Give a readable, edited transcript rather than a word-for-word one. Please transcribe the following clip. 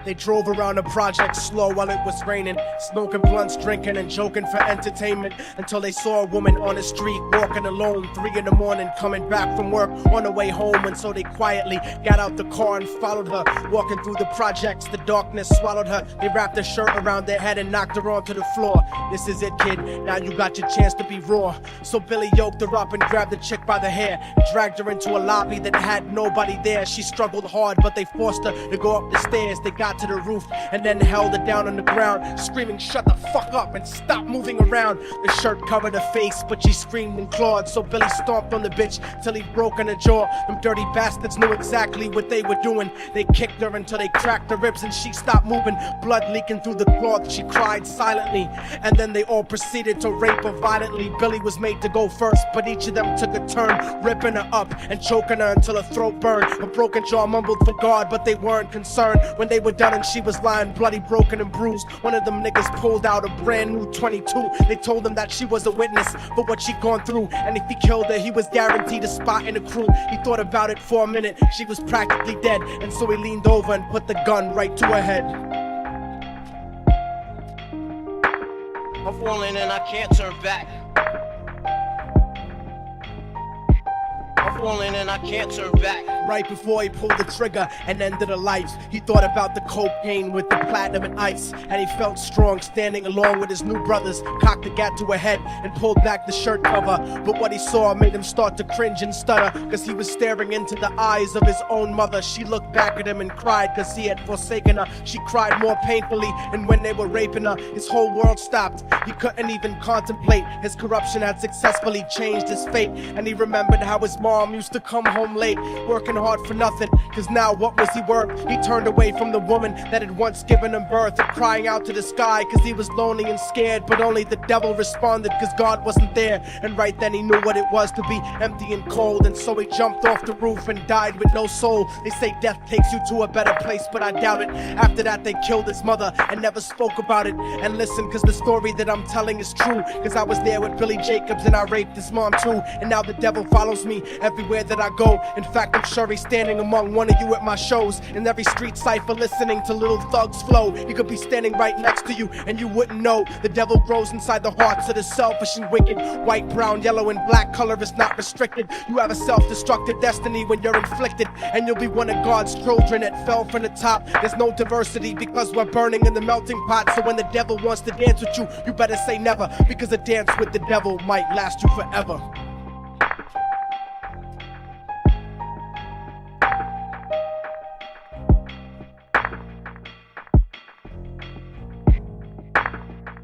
They drove around the project slow while it was raining, smoking blunts, drinking and joking for entertainment, until they saw a woman on the street walking alone, 3 in the morning, coming back from work on the way home. And so they quietly got out the car and followed her, walking through the projects. The darkness swallowed her. They wrapped her shirt around their head and knocked her onto the floor. This is it, kid, now you got your chance to be raw. So Billy yoked her up and grabbed the chick by the hair, dragged her into a lobby that had nobody there. She struggled hard, but they forced her to go up the stairs. They got to the roof and then held her down on the ground, screaming, "Shut the fuck up and stop moving around." The shirt covered her face, but she screamed and clawed. So Billy stomped on the bitch till he broke in her jaw. Them dirty bastards knew exactly what they were doing. They kicked her until they cracked her ribs and she stopped moving, blood leaking through the cloth. She cried silently, and then they all proceeded to rape her violently. Billy was made to go first, but each of them took a turn, ripping her up and choking her until her throat burned. Her broken jaw mumbled for God, but they weren't concerned. When they were done and she was lying bloody, broken and bruised, one of them niggas pulled out a brand new 22. They told him that she was a witness for what she'd gone through, and if he killed her, he was guaranteed a spot in the crew. He thought about it for a minute. She was practically dead, and so he leaned over and put the gun right to her head. I'm falling and I can't turn back. I'm falling and I can't turn back. Right before he pulled the trigger and ended her life, he thought about the cocaine with the platinum and ice, and he felt strong standing along with his new brothers, cocked the gat to her head and pulled back the shirt cover. But what he saw made him start to cringe and stutter, cause he was staring into the eyes of his own mother. She looked back at him and cried cause he had forsaken her. She cried more painfully, and when they were raping her, his whole world stopped. He couldn't even contemplate. His corruption had successfully changed his fate, and he remembered how his mom used to come home late, working hard for nothing, cause now what was he worth? He turned away from the woman that had once given him birth, and crying out to the sky cause he was lonely and scared. But only the devil responded cause God wasn't there, and right then he knew what it was to be empty and cold. And so he jumped off the roof and died with no soul. They say death takes you to a better place, but I doubt it. After that they killed his mother and never spoke about it. And listen, cause the story that I'm telling is true, cause I was there with Billy Jacobs and I raped his mom too. And now the devil follows me everywhere that I go. In fact, I'm sure he's standing among one of you at my shows, in every street cipher listening to little thugs flow. He could be standing right next to you and you wouldn't know. The devil grows inside the hearts of the selfish and wicked. White, brown, yellow and black color is not restricted. You have a self-destructive destiny when you're inflicted, and you'll be one of God's children that fell from the top. There's no diversity because we're burning in the melting pot. So when the devil wants to dance with you, you better say never, because a dance with the devil might last you forever.